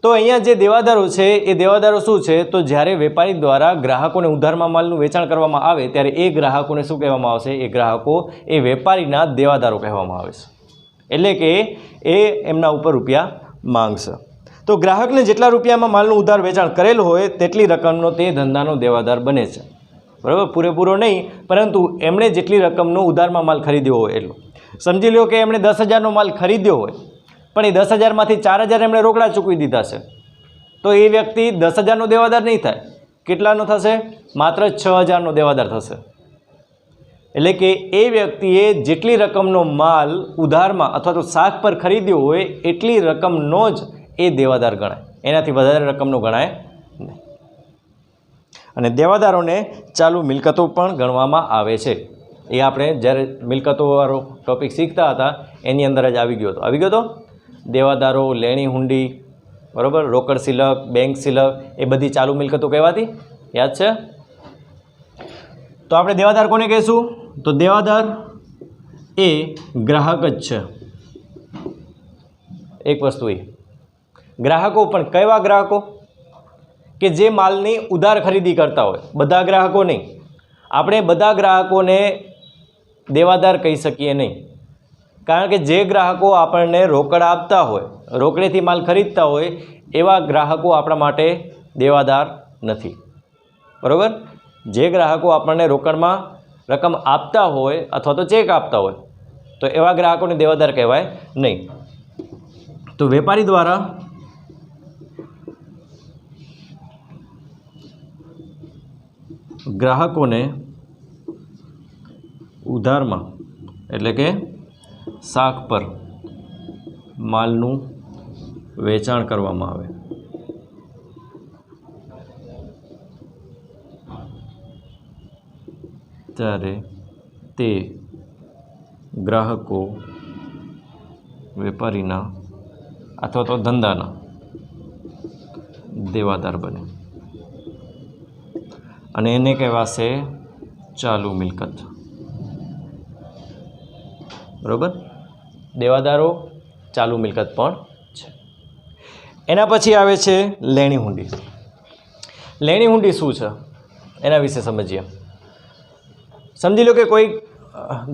તો અહીંયા જે દેવાદારો છે એ દેવાદારો શું છે? તો જ્યારે વેપારી દ્વારા ગ્રાહકોને ઉધારમાં માલનું વેચાણ કરવામાં આવે ત્યારે એ ગ્રાહકોને શું કહેવામાં આવશે? એ ગ્રાહકો એ વેપારીના દેવાદારો કહેવામાં આવે છે. એટલે કે એ એમના ઉપર રૂપિયા માંગશે. તો ગ્રાહકને જેટલા રૂપિયામાં માલનું ઉધાર વેચાણ કરેલ હોય તેટલી રકમનો તે ધંધાનો દેવાદાર બને છે, બરાબર? પૂરેપૂરો નહીં, પરંતુ એમણે જેટલી રકમનો ઉધારમાં માલ ખરીદ્યો હોય એટલો. સમજી લો કે એમણે 10,000નો માલ ખરીદ્યો હોય, પણ એ 10,000માંથી 4,000 એમણે રોકડા ચૂકવી દીધા છે, તો એ વ્યક્તિ 10,000નો દેવાદાર નહીં થાય. કેટલાનો થશે? માત્ર 6,000નો દેવાદાર થશે. એટલે કે એ વ્યક્તિએ જેટલી રકમનો માલ ઉધારમાં અથવા તો શાક પર ખરીદ્યો હોય એટલી રકમનો જ એ દેવાદાર ગણાય, એનાથી વધારે રકમનો ગણાય નહીં. અને દેવાદારોને ચાલુ મિલકતો પણ ગણવામાં આવે છે. એ આપણે જ્યારે મિલકતોવાળો ટૉપિક શીખતા હતા એની અંદર જ આવી ગયો હતો. દેવાદારો, લેણી હુંડી, બરાબર, રોકડ સિલક, બેંક સિલક, એ બધી ચાલુ મિલકતો કહેવાતી, યાદ છે? તો આપણે દેવાદાર કોને કહીશું? તો દેવાદાર એ ગ્રાહક જ છે. એક વસ્તુ એ ગ્રાહકો, પણ કેવા ગ્રાહકો? કે જે માલની ઉધાર ખરીદી કરતા હોય. બધા ગ્રાહકો નહીં. આપણે બધા ગ્રાહકોને દેવાદાર કહી શકીએ નહીં, કારણ કે જે ગ્રાહકો આપણને રોકડ આપતા હોય, રોકડેથી માલ ખરીદતા હોય, એવા ગ્રાહકો આપણા માટે દેવાદાર નથી, બરાબર? જે ગ્રાહકો આપણને રોકડમાં રકમ આપતા હોય અથવા તો ચેક આપતા હોય તો એવા ગ્રાહકોને દેવાદાર કહેવાય નહીં. તો વેપારી દ્વારા ગ્રાહકોને ઉધારમાં એટલે કે શાક પર માલનું વેચાણ કરવામાં આવે ત્યારે તે ગ્રાહકો વેપારીના અથવા તો ધંધાના દેવાદાર બને અને એને કહેવાશે ચાલુ મિલકત, બરાબર? દેવાદારો ચાલુ મિલકત પણ છે. એના પછી આવે છે લેણી હુંડી. લેણી હુંડી શું છે એના વિશે સમજીએ. સમજી લો કે કોઈ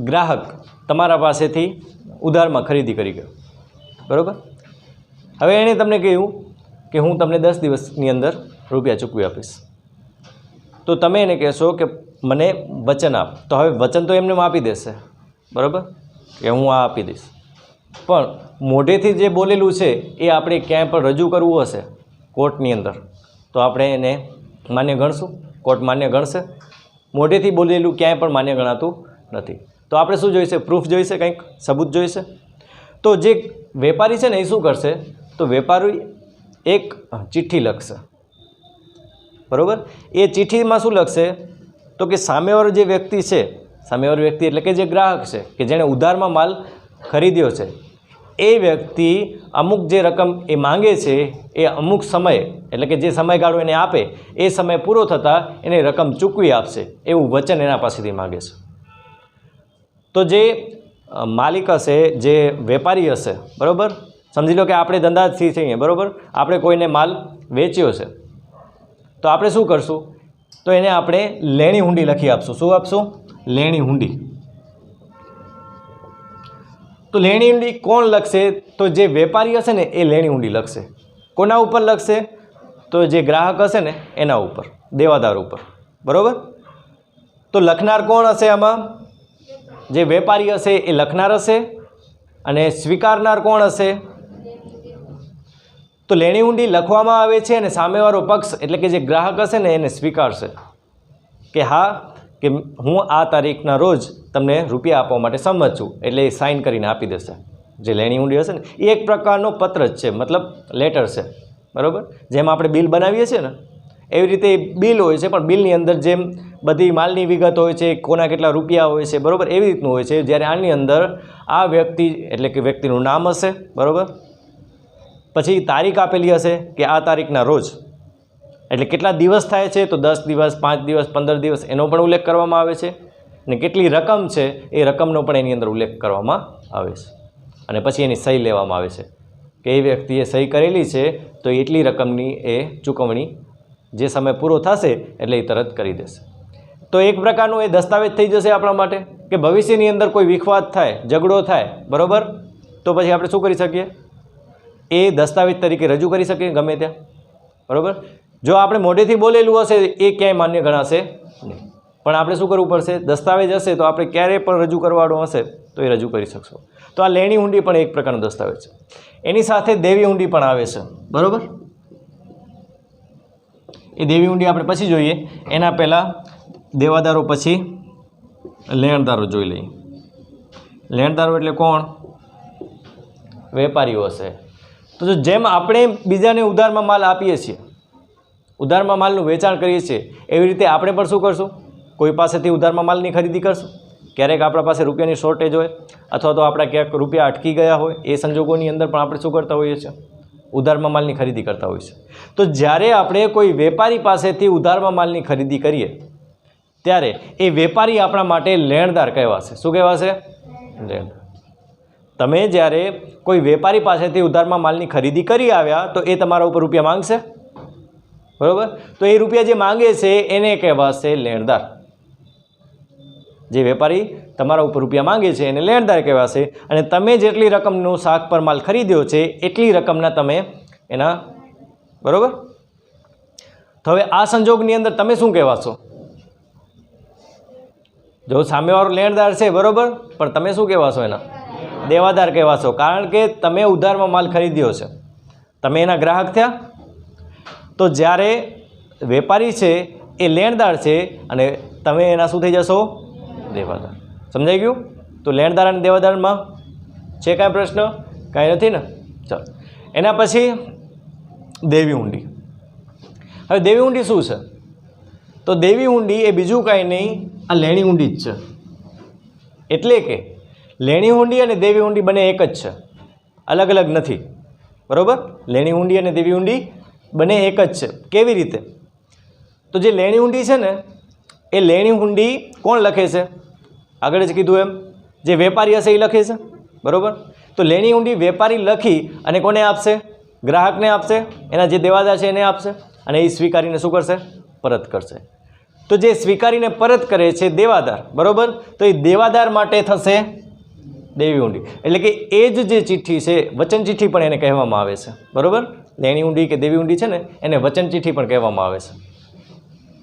ગ્રાહક તમારા પાસેથી ઉધારમાં ખરીદી કરી ગયો, બરાબર? હવે એણે તમને કહ્યું કે હું તમને 10 દિવસની અંદર રૂપિયા ચૂકવી આપીશ. તો તમે એને કહેશો કે મને વચન આપ. તો હવે વચન તો એમને આપી દેશે, બરાબર, કે હું આ આપી દઈશ. પણ મોઢેથી જે બોલેલું છે એ આપણે ક્યાંય પણ રજૂ કરવું હશે કોર્ટની અંદર તો આપણે એને માન્ય ગણશું? કોર્ટ માન્ય ગણશે? મોઢેથી બોલેલું ક્યાંય પણ માન્ય ગણાતું નથી. તો આપણે શું જોઈશે? પ્રૂફ જોઈશે, કંઈક સબૂત જોઈશે. તો જે વેપારી છે ને એ શું કરશે? તો વેપારી એક ચિઠ્ઠી લખશે, બરાબર? એ ચિઠ્ઠીમાં શું લખશે? તો કે સામેવાળો જે વ્યક્તિ છે, સામેવાળો વ્યક્તિ એટલે કે જે ગ્રાહક છે કે જેણે ઉધારમાં માલ ખરીદ્યો છે, એ વ્યક્તિ અમુક જે રકમ એ માંગે છે એ અમુક સમયે એટલે કે જે સમયગાળો એને આપે એ સમય પૂરો થતાં એને રકમ ચૂકવી આપશે એવું વચન એના પાસેથી માગે છે. તો જે માલિક હશે, જે વેપારી હશે, બરાબર, સમજી લો કે આપણે ધંધાથી છીએ, બરાબર, આપણે કોઈને માલ વેચ્યો છે તો આપણે શું કરશું? તો એને આપણે લેણી હુંડી લખી આપશું. શું આપશું? લેણી હુંડી. તો લેણી હુંડી કોણ લખશે? તો જે વેપારી હશે ને એ લેણી હુંડી લખશે. કોના ઉપર લખશે? તો જે ગ્રાહક હશે ને એના ઉપર, દેવાદાર ઉપર, બરાબર? તો લખનાર કોણ હશે આમાં? જે વેપારી હશે એ લખનાર હશે અને સ્વીકારનાર કોણ હશે? તો લેણી હુંડી લખવામાં આવે છે અને સામેવાળો પક્ષ એટલે કે જે ગ્રાહક હશે ને એને સ્વીકારશે કે હા કે હું આ તારીખના રોજ તમને રૂપિયા આપવા માટે સંમત છું, એટલે એ સાઇન કરીને આપી દેશે. જે લેણી હુંડી હશે ને એ એક પ્રકારનો પત્ર જ છે, મતલબ લેટર છે, બરાબર. જેમ આપણે બિલ બનાવીએ છીએ ને એવી રીતે બિલ હોય છે, પણ બિલની અંદર જેમ બધી માલની વિગત હોય છે, કોના કેટલા રૂપિયા હોય છે, બરાબર, એવી રીતનું હોય છે. જ્યારે આની અંદર આ વ્યક્તિ એટલે કે વ્યક્તિનું નામ હશે, બરાબર, પછી તારીખ આપેલી હશે કે આ તારીખના રોજ, એટલે કેટલા દિવસ થાય છે તો 10 દિવસ, 5 દિવસ, 15 દિવસ એનો પણ ઉલ્લેખ કરવામાં આવે છે, અને કેટલી રકમ છે એ રકમનો પણ એની અંદર ઉલ્લેખ કરવામાં આવે છે. અને પછી એની સહી લેવામાં આવે છે કે એ વ્યક્તિએ સહી કરેલી છે તો એટલી રકમની એ ચૂકવણી જે સમય પૂરો થશે એટલે એ તરત કરી દેશે. તો એક પ્રકારનું એ દસ્તાવેજ થઈ જશે આપણા માટે કે ભવિષ્યની અંદર કોઈ વિખવાદ થાય, ઝઘડો થાય, બરાબર, તો પછી આપણે શું કરી શકીએ, એ દસ્તાવેજ તરીકે રજૂ કરી શકીએ ગમે ત્યાં, બરાબર. જો આપણે મોઢેથી બોલેલું હશે એ ક્યાંય માન્ય ગણાશે નહીં, પણ આપણે શું કરવું પડશે, દસ્તાવેજ હશે તો આપણે ક્યારેય પણ રજૂ કરવાનું હશે તો એ રજૂ કરી શકશો. તો આ લેણી હુંડી પણ એક પ્રકારનો દસ્તાવેજ છે. એની સાથે દેવી હુંડી પણ આવે છે, બરાબર. એ દેવી હુંડી આપણે પછી જોઈએ, એના પહેલાં દેવાદારો પછી લેણદારો જોઈ લઈએ. લેણદારો એટલે કોણ? વેપારીઓ હશે. તો જો જેમ આપણે બીજાને ઉધારમાં માલ આપીએ છીએ, ઉધારમાં માલનું વેચાણ કરીએ છીએ, એવી રીતે આપણે પણ શું કરશું, કોઈ પાસેથી ઉધારમાં માલની ખરીદી કરશું. ક્યારેક આપણા પાસે રૂપિયાની શોર્ટેજ હોય અથવા તો આપણા ક્યાંક રૂપિયા અટકી ગયા હોય, એ સંજોગોની અંદર પણ આપણે શું કરતા હોઈએ છીએ, ઉધારમાં માલની ખરીદી કરતા હોઈએ છીએ. તો જ્યારે આપણે કોઈ વેપારી પાસેથી ઉધારમાં માલની ખરીદી કરીએ ત્યારે એ વેપારી આપણા માટે લેણદાર કહેવાશે. શું કહેવાશે? લેણદાર. તમે જ્યારે કોઈ વેપારી પાસેથી ઉધારમાં માલની ખરીદી કરી આવ્યા તો એ તમારા ઉપર રૂપિયા માંગશે, બરાબર. તો એ રૂપિયા જે માંગે છે એને કહેવાશે લેણદાર. જે વેપારી તમારા ઉપર રૂપિયા માંગે છે એને લેણદાર કહેવાશે. અને તમે જેટલી રકમનું શાક પર માલ ખરીદ્યો છે એટલી રકમના તમે એના, બરાબર. તો હવે આ સંજોગની અંદર તમે શું કહેવાશો? જો સામેવાળો લેણદાર છે, બરાબર, પણ તમે શું કહેવાશો? એના દેવાદાર કહેવાશો. કારણ કે તમે ઉધારમાં માલ ખરીદ્યો છે, તમે એના ગ્રાહક થયા. તો જ્યારે વેપારી છે એ લેણદાર છે અને તમે એના શું થઈ જશો? દેવાદાર. સમજાઈ ગયું? તો લેણદાર અને દેવાદારમાં છે કાંઈ પ્રશ્ન? કાંઈ નથી ને? ચાલો, એના પછી દેવી હુંડી. હવે દેવી હુંડી શું છે? તો દેવી હુંડી એ બીજું કાંઈ નહીં, આ લેણી હુંડી જ છે. એટલે કે લેણી હુંડી અને દેવી હુંડી બંને એક જ છે, અલગ અલગ નથી, બરાબર. લેણી હુંડી અને દેવી હુંડી બંને એક જ છે. કેવી રીતે? તો જે લેણી હુંડી છે ને એ લેણી હુંડી કોણ લખે છે? આગળ જ કીધું એમ જે વેપારી હશે એ લખે છે, બરાબર. તો લેણી હુંડી વેપારી લખી અને કોને આપશે? ગ્રાહકને આપશે, એના જે દેવાદાર છે એને આપશે, અને એ સ્વીકારીને શું કરશે? પરત કરશે. તો જે સ્વીકારીને પરત કરે છે દેવાદાર, બરાબર, તો એ દેવાદાર માટે થશે દેવી હુંડી. એટલે કે એ જ જે ચિઠ્ઠી છે, વચન ચિઠ્ઠી પણ એને કહેવામાં આવે છે, બરાબર. લેણી હુંડી કે દેવી હુંડી છે ને એને વચન ચિઠ્ઠી પણ કહેવામાં આવે છે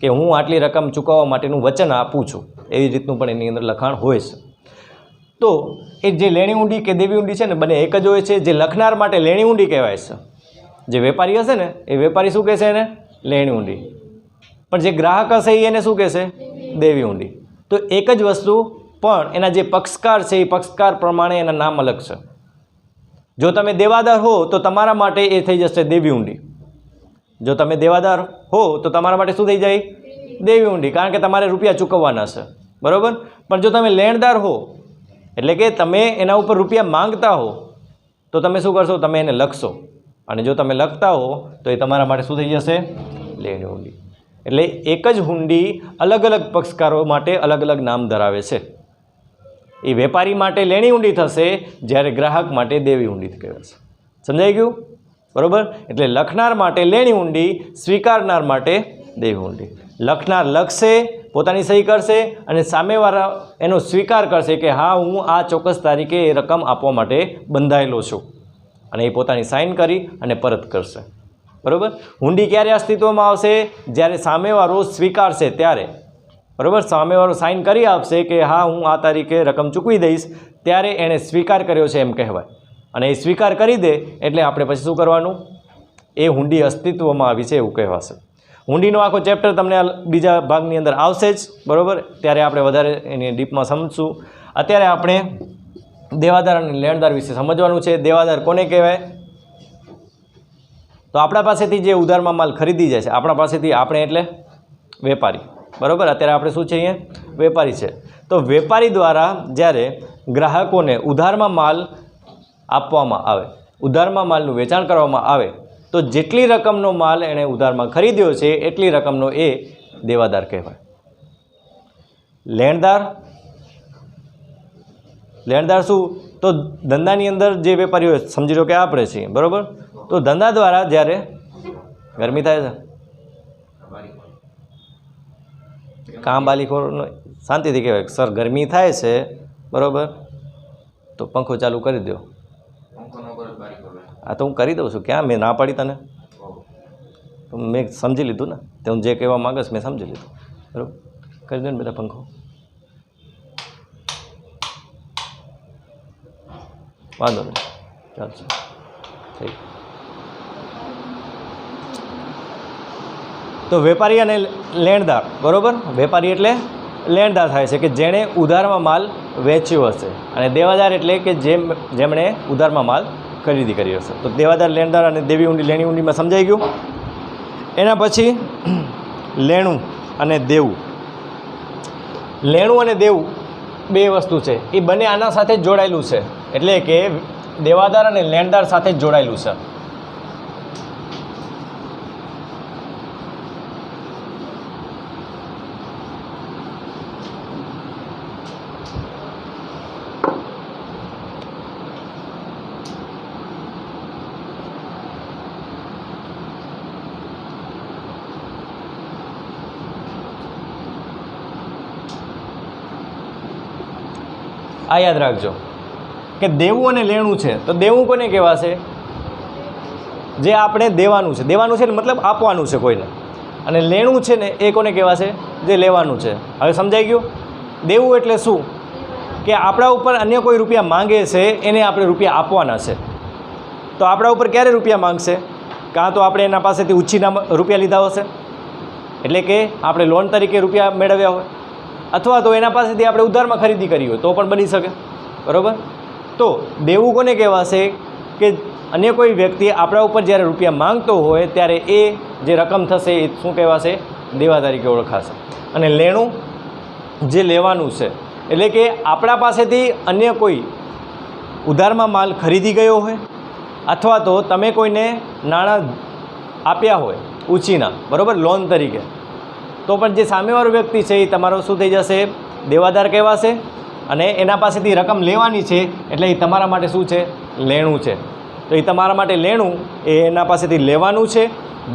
કે હું આટલી રકમ ચૂકવવા માટેનું વચન આપું છું, એવી રીતનું પણ એની અંદર લખાણ હોય છે. તો એ જે લેણી હુંડી કે દેવી હુંડી છે ને બંને એક જ હોય છે. જે લખનાર માટે લેણી હુંડી કહેવાય છે, જે વેપારી હશે ને એ વેપારી શું કહેશે? એને લેણી હુંડી. પણ જે ગ્રાહક હશે એ એને શું કહેશે? દેવી હુંડી. તો એક જ વસ્તુ, પણ એના જે પક્ષકાર છે એ પક્ષકાર પ્રમાણે એના નામ અલગ છે. જો તમે દેવાદાર હો તો તમારા માટે એ થઈ જશે દેવી હુંડી. જો તમે દેવાદાર હો તો તમારા માટે શું થઈ જાય? દેવી હુંડી, કારણ કે તમારે રૂપિયા ચૂકવવાના છે, બરાબર. પણ જો તમે લેણદાર હો એટલે કે તમે એના ઉપર રૂપિયા માંગતા હો તો તમે શું કરશો? તમે એને લખશો. અને જો તમે લખતા હો તો એ તમારા માટે શું થઈ જશે? લેણી હુંડી. એટલે એક જ હુંડી અલગ અલગ પક્ષકારો માટે અલગ અલગ નામ ધરાવે છે. એ વેપારી માટે લેણી હુંડી થશે, જ્યારે ગ્રાહક માટે દેવી હુંડી કહેવાશે. સમજાઈ ગયું? બરાબર. એટલે લખનાર માટે લેણી હુંડી, સ્વીકારનાર માટે દેવી હુંડી. લખનાર લખશે, પોતાની સહી કરશે, અને સામેવાળા એનો સ્વીકાર કરશે કે હા હું આ ચોક્કસ તારીખે એ રકમ આપવા માટે બંધાયેલો છું, અને એ પોતાની સાઇન કરી અને પરત કરશે, બરાબર. હુંડી ક્યારે અસ્તિત્વમાં આવશે? જ્યારે સામેવાળો સ્વીકારશે ત્યારે, બરાબર. સામેવાળો સાઇન કરી આપશે કે હા હું આ તારીખે રકમ ચૂકવી દઈશ, ત્યારે એણે સ્વીકાર કર્યો છે એમ કહેવાય. અને એ સ્વીકાર કરી દે એટલે આપણે પછી શું કરવાનું? એ હુંડી અસ્તિત્વમાં આવી છે એવું કહેવાશે. હુંડીનો આખો ચેપ્ટર તમને બીજા ભાગની અંદર આવશે જ, બરાબર, ત્યારે આપણે વધારે એની ડીપમાં સમજશું. અત્યારે આપણે દેવાદાર અને લેણદાર વિશે સમજવાનું છે. દેવાદાર કોને કહેવાય? તો આપણા પાસેથી જે ઉધારમાં માલ ખરીદી જાય છે, આપણા પાસેથી, આપણે એટલે વેપારી, બરાબર. અત્યારે આપણે શું છે? અહીંયા વેપારી છે. તો વેપારી દ્વારા જ્યારે ગ્રાહકોને ઉધારમાં માલ આપવામાં આવે, ઉધારમાં માલનું વેચાણ કરવામાં આવે, તો જેટલી રકમનો માલ એણે ઉધારમાં ખરીદ્યો છે એટલી રકમનો એ દેવાદાર કહેવાય. લેણદાર, લેણદાર શું? તો ધંધાની અંદર જે વેપારી હોય, સમજી લો કે આપણે છીએ, બરાબર, તો ધંધા દ્વારા જ્યારે ગરમી થાય છે, કામ બાલીખોરનો શાંતિથી કહેવાય સર ગરમી થાય છે, બરાબર, તો પંખો ચાલુ કરી દો. હા તો હું કરી દઉં છું, ક્યાં મેં ના પાડી તને? તો મેં સમજી લીધું ને, તે હું જે કહેવા માંગસ મેં સમજી લીધું, બરાબર. કરી દો ને બેટા પંખો. વાંધો નહીં, ચાલશે. થઈ. તો વેપારી અને લેણદાર, બરાબર, વેપારી એટલે લેણદાર થાય છે કે જેણે ઉધારમાં માલ વેચ્યો હશે, અને દેવાદાર એટલે કે જેમણે ઉધારમાં માલ ખરીદી કરી હશે. તો દેવાદાર, લેણદાર અને દેવી ઊંડી, લેણી ઊંડીમાં સમજાઈ ગયું. એના પછી લેણું અને દેવું. લેણું અને દેવું બે વસ્તુ છે, એ બંને આના સાથે જ જોડાયેલું છે, એટલે કે દેવાદાર અને લેણદાર સાથે જ જોડાયેલું છે. આ યાદ રાખજો કે દેવું અને લેણું છે. તો દેવું કોને કહેવાશે? જે આપણે દેવાનું છે. દેવાનું છે મતલબ આપવાનું છે કોઈને. અને લેણું છે ને એ કોને કહેવાશે? જે લેવાનું છે. હવે સમજાઈ ગયું? દેવું એટલે શું? કે આપણા ઉપર અન્ય કોઈ રૂપિયા માંગે છે, એને આપણે રૂપિયા આપવાના છે. તો આપણા ઉપર ક્યારે રૂપિયા માંગશે? કાં તો આપણે એના પાસેથી ઉછીના રૂપિયા લીધા હશે, એટલે કે આપણે લોન તરીકે રૂપિયા મેળવ્યા હોય, અથવા તો એના પાસેથી આપણે ઉધારમાં ખરીદી કરી હોય તો પણ બની શકે, બરાબર. તો દેવું કોને કહેવાશે? કે અન્ય કોઈ વ્યક્તિ આપણા ઉપર જ્યારે રૂપિયા માંગતો હોય ત્યારે એ જે રકમ થશે એ શું કહેવાશે? દેવા તરીકે ઓળખાશે. અને લેણું જે લેવાનું છે, એટલે કે આપણા પાસેથી અન્ય કોઈ ઉધારમાં માલ ખરીદી ગયો હોય, અથવા તો તમે કોઈને નાણાં આપ્યા હોય ઉછીના, બરાબર, લોન તરીકે, તો પણ જે સામેવાળો વ્યક્તિ છે એ તમારો શું થઈ જશે? દેવાદાર કહેવાશે. અને એના પાસેથી રકમ લેવાની છે એટલે એ તમારા માટે શું છે? લેણું છે. તો એ તમારા માટે લેણું એ એના પાસેથી લેવાનું છે.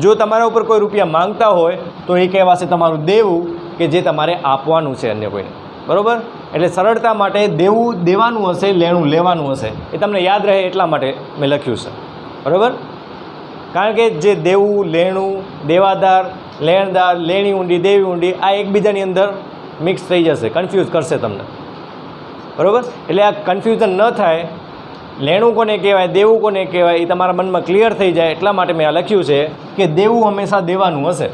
જો તમારા ઉપર કોઈ રૂપિયા માંગતા હોય તો એ કહેવાશે તમારું દેવું, કે જે તમારે આપવાનું છે અન્ય કોઈને, બરાબર. એટલે સરળતા માટે દેવું દેવાનું હશે, લેણું લેવાનું હશે. એ તમને યાદ રહે એટલા માટે મેં લખ્યું છે, બરાબર. કારણ કે જે દેવું, લેણું, દેવાદાર, લેણદાર, લેણી ઊંડી, દેવી ઊંડી આ એકબીજાની અંદર મિક્સ થઈ જશે, કન્ફ્યુઝ કરશે તમને, બરાબર. એટલે આ કન્ફ્યુઝન ન થાય, લેણું કોને કહેવાય, દેવું કોને કહેવાય, એ તમારા મનમાં ક્લિયર થઈ જાય એટલા માટે મેં આ લખ્યું છે કે દેવું હંમેશા દેવાનું હશે.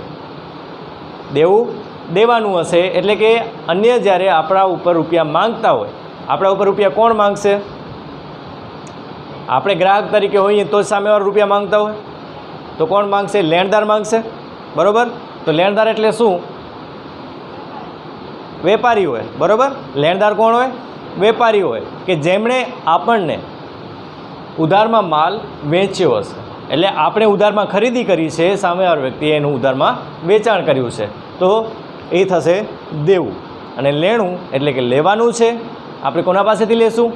દેવું દેવાનું હશે એટલે કે અન્ય જ્યારે આપણા ઉપર રૂપિયા માંગતા હોય, આપણા ઉપર રૂપિયા કોણ માંગશે? આપણે ગ્રાહક તરીકે હોઈએ તો જ સામેવાળા રૂપિયા માંગતા હોય, તો કોણ માંગશે? લેણદાર માંગશે, બરાબર. તો લેણદાર એટલે શું? વેપારી હોય, બરાબર. લેણદાર કોણ હોય? વેપારી હોય, કે જેમણે આપણને ઉધારમાં માલ વેચ્યો હશે. એટલે આપણે ઉધારમાં ખરીદી કરી છે, સામેવાળો વ્યક્તિએ એનું ઉધારમાં વેચાણ કર્યું છે, તો એ થશે દેવું. અને લેણું એટલે કે લેવાનું છે. આપણે કોના પાસેથી લેશું?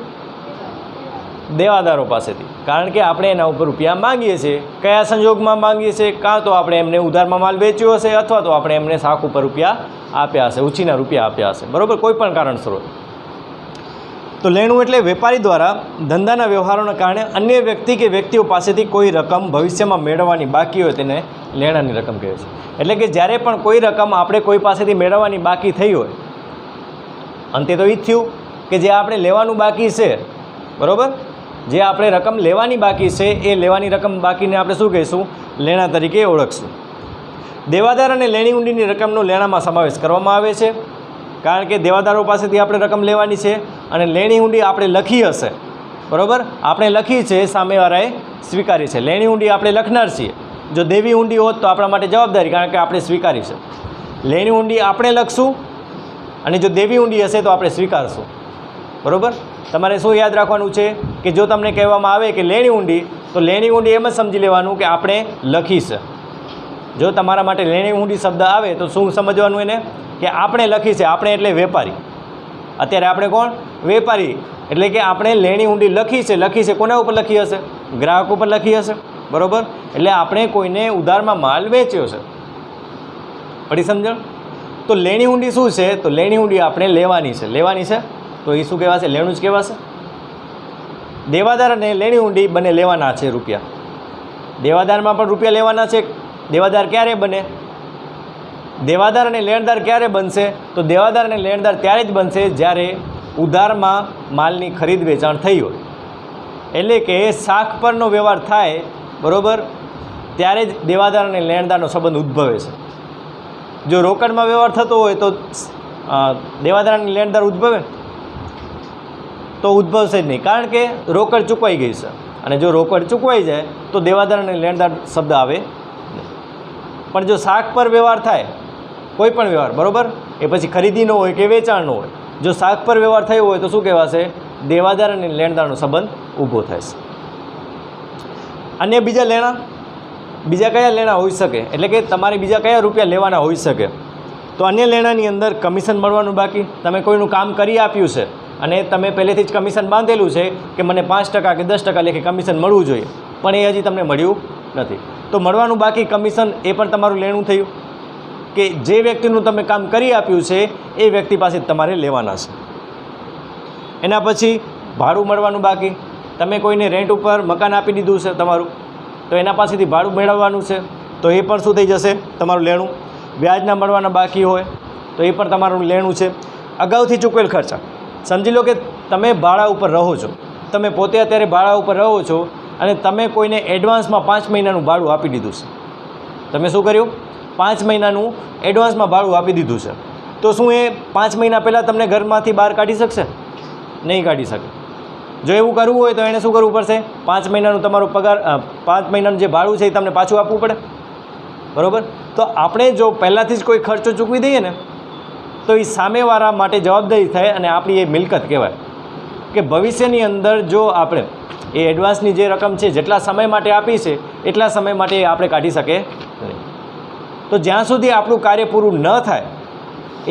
દેવાદારો પાસેથી. કારણ કે આપણે એના ઉપર રૂપિયા માંગીએ છીએ. કયા સંજોગમાં માંગીએ છીએ? કાં તો આપણે એમને ઉધારમાં માલ વેચ્યો હશે, અથવા તો આપણે એમને શાખ ઉપર રૂપિયા આપ્યા હશે, ઉછીના રૂપિયા આપ્યા હશે, બરાબર, કોઈ પણ કારણસર. તો લેણું એટલે વેપારી દ્વારા ધંધાના વ્યવહારોના કારણે અન્ય વ્યક્તિ કે વ્યક્તિઓ પાસેથી કોઈ રકમ ભવિષ્યમાં મેળવવાની બાકી હોય તેને લેણાની રકમ કહે છે. એટલે કે જ્યારે પણ કોઈ રકમ આપણે કોઈ પાસેથી મેળવવાની બાકી થઈ હોય, અંતે તો એ જ થયું કે જે આપણે લેવાનું બાકી છે, બરાબર, જે આપણે રકમ લેવાની બાકી છે એ લેવાની રકમ બાકીને આપણે શું કહીશું? લેણા તરીકે ઓળખશું. દેવાદાર અને લેણી હુંડીની રકમનો લેણામાં સમાવેશ કરવામાં આવે છે, કારણ કે દેવાદારો પાસેથી આપણે રકમ લેવાની છે અને લેણી હુંડી આપણે લખી હશે, બરાબર? આપણે લખી છે, સામેવાળાએ સ્વીકારી છે. લેણી હુંડી આપણે લખનાર છીએ. જો દેવી હુંડી હોત તો આપણા માટે જવાબદારી, કારણ કે આપણે સ્વીકારી છે. લેણી હુંડી આપણે લખશું અને જો દેવી હુંડી હશે તો આપણે સ્વીકારશું, બરાબર? તમારે શું યાદ રાખવાનું છે કે જો તમને કહેવામાં આવે કે લેણી હુંડી, તો લેણી હુંડી એમ જ સમજી લેવાનું કે આપણે લખી છે. જો તમારા માટે લેણી હુંડી શબ્દ આવે તો શું સમજવાનું એને? કે આપણે લખી છે. આપણે એટલે વેપારી. અત્યારે આપણે કોણ? વેપારી. એટલે કે આપણે લેણી હુંડી લખી છે. લખી છે કોના ઉપર લખી હશે? ગ્રાહક ઉપર લખી હશે, બરાબર? એટલે આપણે કોઈને ઉધારમાં માલ વેચ્યો છે. પડી સમજણ? તો લેણી હુંડી શું છે? તો લેણી હુંડી આપણે લેવાની છે. લેવાની છે તો એ શું કહેવાશે? લેણું જ કહેવાશે. દેવાદાર અને લેણી હુંડી બંને લેવાના છે રૂપિયા. દેવાદારમાં પણ રૂપિયા લેવાના છે. દેવાદાર ક્યારે બને? દેવાદાર અને લેણદાર ક્યારે બનશે? તો દેવાદાર અને લેણદાર ત્યારે જ બનશે જ્યારે ઉધારમાં માલની ખરીદ વેચાણ થઈ હોય. એટલે કે શાખ પરનો વ્યવહાર થાય, બરાબર, ત્યારે જ દેવાદાર અને લેણદારનો સંબંધ ઉદ્ભવે છે. જો રોકડમાં વ્યવહાર થતો હોય તો દેવાદાર અને લેણદાર ઉદ્ભવે? તો ઉદ્ભવશે જ નહીં, કારણ કે રોકડ ચૂકવાઈ ગઈ છે. અને જો રોકડ ચૂકવાઈ જાય તો દેવાદાર અને લેણદાર શબ્દ આવે નહીં. પણ જો શાખ પર વ્યવહાર થાય, કોઈ પણ વ્યવહાર, બરાબર, એ પછી ખરીદીનો હોય કે વેચાણનો હોય, જો શાખ પર વ્યવહાર થયો હોય તો શું કહેવાશે? દેવાદાર અને લેણદારનો સંબંધ ઊભો થાય છે. અન્ય બીજા લેણા, બીજા કયા લેણા હોઈ શકે? એટલે કે તમારે બીજા કયા રૂપિયા લેવાના હોઈ શકે? તો અન્ય લેણાની અંદર કમિશન મળવાનું બાકી. તમે કોઈનું કામ કરી આપ્યું છે અને તમે પહેલેથી જ કમિશન બાંધેલું છે કે મને 5% કે 10% લેખે કમિશન મળવું જોઈએ, પણ એ હજી તમને મળ્યું નથી. તો મળવાનું બાકી કમિશન, એ પણ તમારું લેણું થયું કે જે વ્યક્તિનું તમે કામ કરી આપ્યું છે એ વ્યક્તિ પાસે તમારે લેવાના છે. એના પછી ભાડું મળવાનું બાકી. તમે કોઈને રેન્ટ ઉપર મકાન આપી દીધું છે તમારું, તો એના પાસેથી ભાડું મેળવવાનું છે, તો એ પણ શું થઈ જશે? તમારું લેણું. વ્યાજના મળવાના બાકી હોય તો એ પણ તમારું લેણું છે. અગાઉથી ચૂકવેલ ખર્ચા. સમજી લો કે તમે ભાડા ઉપર રહો છો, તમે પોતે અત્યારે ભાડા ઉપર રહો છો અને તમે કોઈને એડવાન્સમાં 5 મહિનાનું ભાડું આપી દીધું છે. તમે શું કર્યું? 5 મહિનાનું એડવાન્સમાં ભાડું આપી દીધું છે. તો શું એ 5 મહિના પહેલાં તમને ઘરમાંથી બહાર કાઢી શકશે? નહીં કાઢી શકે. જો એવું કરવું હોય તો એણે શું કરવું પડશે? 5 મહિનાનું તમારું પગાર, 5 મહિનાનું જે ભાડું છે એ તમને પાછું આપવું પડે, બરાબર? તો આપણે જો પહેલાંથી જ કોઈ ખર્ચો ચૂકવી દઈએ ને તો એ સામેવાળા માટે જવાબદારી થાય અને આપણી એ મિલકત કહેવાય. કે ભવિષ્યની અંદર જો આપણે એ એડવાન્સની જે રકમ છે જેટલા સમય માટે આપી છે એટલા સમય માટે આપણે કાઢી શકીએ નહીં. તો જ્યાં સુધી આપણું કાર્ય પૂરું ન થાય,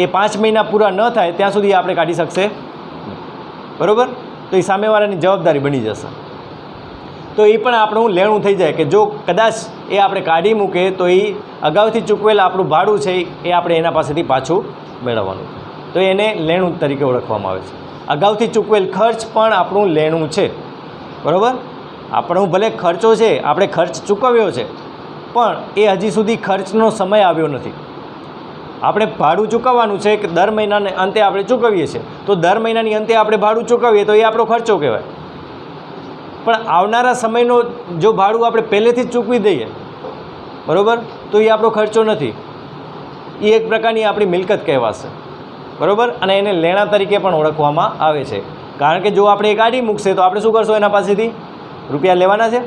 એ 5 મહિના પૂરા ન થાય ત્યાં સુધી આપણે કાઢી શકશે નહીં, બરાબર? તો એ સામેવાળાની જવાબદારી બની જશે. તો એ પણ આપણું લેણું થઈ જાય કે જો કદાચ એ આપણે કાઢી મૂકે તો એ અગાઉથી ચૂકવેલ આપણું ભાડું છે એ આપણે એના પાસેથી પાછું મેળવવાનું, તો એને લેણું તરીકે ઓળખવામાં આવે છે. અગાઉથી ચૂકવેલ ખર્ચ પણ આપણું લેણું છે, બરાબર? આપણું ભલે ખર્ચો છે, આપણે ખર્ચ ચૂકવ્યો છે, પણ એ હજી સુધી ખર્ચનો સમય આવ્યો નથી. આપણે ભાડું ચૂકવવાનું છે કે દર મહિનાને અંતે આપણે ચૂકવીએ છીએ, તો દર મહિનાની અંતે આપણે ભાડું ચૂકવીએ તો એ આપણો ખર્ચો કહેવાય. પણ આવનારા સમયનો જો ભાડું આપણે પહેલેથી જ ચૂકવી દઈએ, બરાબર, તો એ આપણો ખર્ચો નથી, એ એક પ્રકારની આપણી મિલકત કહેવાશે, બરાબર? અને એને લેણા તરીકે પણ ઓળખવામાં આવે છે. કારણ કે જો આપણે એ કાઢી મૂકશે તો આપણે શું કરશું? એના પાસેથી રૂપિયા લેવાના છે.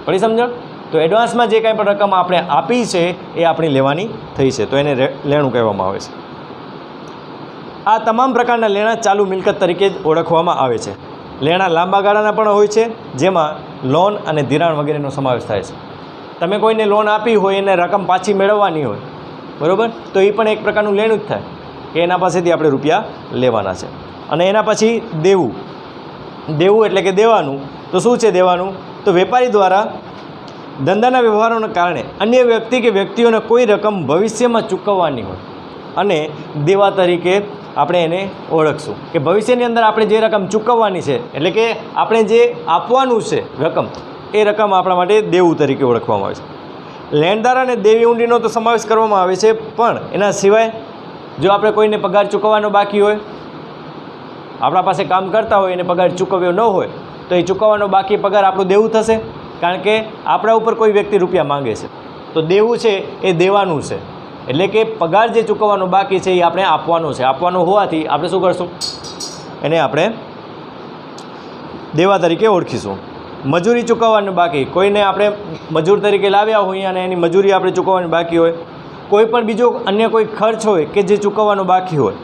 પડી સમજણ? તો એડવાન્સમાં જે કાંઈ પણ રકમ આપણે આપી છે એ આપણી લેવાની થઈ છે, તો એને લેણું કહેવામાં આવે છે. આ તમામ પ્રકારના લેણા ચાલુ મિલકત તરીકે જ ઓળખવામાં આવે છે. લેણા લાંબા ગાળાના પણ હોય છે, જેમાં લોન અને ધિરાણ વગેરેનો સમાવેશ થાય છે. તમે કોઈને લોન આપી હોય એને રકમ પાછી મેળવવાની હોય, બરાબર, તો એ પણ એક પ્રકારનું લેણું જ થાય કે એના પાસેથી આપણે રૂપિયા લેવાના છે. અને એના પછી દેવું. દેવું એટલે કે દેવાનું. તો શું છે દેવાનું? તો વેપારી દ્વારા ધંધાના વ્યવહારોના કારણે અન્ય વ્યક્તિ કે વ્યક્તિઓને કોઈ રકમ ભવિષ્યમાં ચૂકવવાની હોય અને દેવા તરીકે આપણે એને ઓળખશું કે ભવિષ્યની અંદર આપણે જે રકમ ચૂકવવાની છે, એટલે કે આપણે જે આપવાનું છે રકમ, એ રકમ આપણા માટે દેવું તરીકે ઓળખવામાં આવે છે. લેણદાર અને દેવી હુંડીનો તો સમાવેશ કરવામાં આવે છે, પણ એના સિવાય જો આપણે કોઈને પગાર ચૂકવવાનો બાકી હોય, આપણા પાસે કામ કરતા હોય એને પગાર ચૂકવ્યો ન હોય, તો એ ચૂકવવાનો બાકી પગાર આપણું દેવું થશે, કારણ કે આપણા ઉપર કોઈ વ્યક્તિ રૂપિયા માંગે છે, તો દેવું છે એ દેવાનું છે, એટલે કે પગાર જે ચૂકવવાનો બાકી છે એ આપણે આપવાનો છે. આપવાનો હોવાથી આપણે શું કરશું, એને આપણે દેવા તરીકે ઓળખીશું. મજૂરી ચૂકવવાનું બાકી, કોઈને આપણે મજૂર તરીકે લાવ્યા હોઈએ અને એની મજૂરી આપણે ચૂકવવાની બાકી હોય, કોઈ પણ બીજો અન્ય કોઈ ખર્ચ હોય કે જે ચૂકવવાનો બાકી હોય.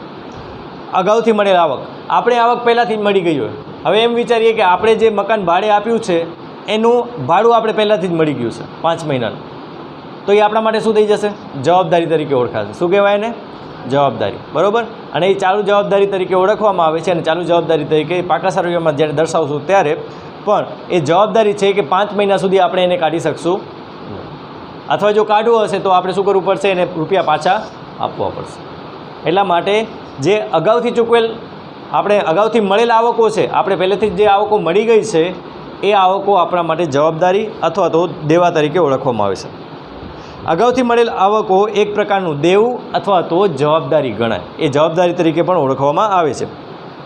અગાઉથી મળેલ આવક, આપણે આવક પહેલાંથી જ મળી ગઈ હોય. હવે એમ વિચારીએ કે આપણે જે મકાન ભાડે આપ્યું છે એનું ભાડું આપણે પહેલાંથી જ મળી ગયું છે 5 મહિનાનું, તો એ આપણા માટે શું થઈ જશે, જવાબદારી તરીકે ઓળખાશે. શું કહેવાય એને, જવાબદારી, બરાબર. અને એ ચાલુ જવાબદારી તરીકે ઓળખવામાં આવે છે, અને ચાલુ જવાબદારી તરીકે પાકા સરવૈયામાં જ્યારે દર્શાવશું ત્યારે પણ એ જવાબદારી છે કે 5 મહિના સુધી આપણે એને કાઢી શકશું, અથવા જો કાઢવું હશે તો આપણે શું કરવું પડશે, એને રૂપિયા પાછા આપવા પડશે. એટલા માટે જે અગાઉથી ચૂકવેલ, આપણે અગાઉથી મળેલ આવકો છે, આપણે પહેલેથી જ જે આવકો મળી ગઈ છે એ આવકો આપણા માટે જવાબદારી અથવા તો દેવા તરીકે ઓળખવામાં આવે છે. અગાઉથી મળેલ આવકો એક પ્રકારનું દેવું અથવા તો જવાબદારી ગણાય, એ જવાબદારી તરીકે પણ ઓળખવામાં આવે છે.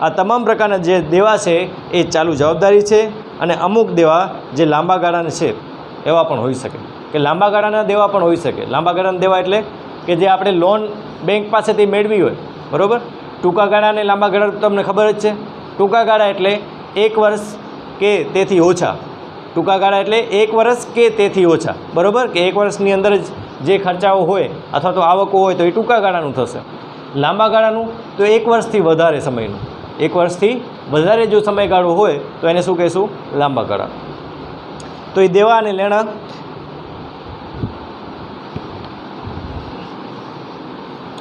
આ તમામ પ્રકારના જે દેવા છે એ ચાલુ જવાબદારી છે, અને અમુક દેવા જે લાંબા ગાળાના છે એવા પણ હોઈ શકે, કે લાંબા ગાળાના દેવા પણ હોઈ શકે. લાંબા ગાળાના દેવા એટલે કે જે આપણે લોન બેંક પાસેથી મેળવી હોય, બરાબર. ટૂંકા ગાળા અને લાંબા ગાળા તમને ખબર જ છે. ટૂંકા ગાળા એટલે 1 વર્ષ કે તેથી ઓછા, ટૂંકા ગાળા એટલે 1 વર્ષ કે તેથી ઓછા, બરાબર, કે 1 વર્ષની અંદર જ જે ખર્ચાઓ હોય અથવા તો આવકો હોય તો એ ટૂંકા ગાળાનું થશે. લાંબા ગાળાનું તો 1 વર્ષથી વધારે સમયનું, 1 વર્ષથી વધારે જો સમયગાળો હોય તો એને શું કહીશું, લાંબા ગાળા. તો એ દેવા અને લેણા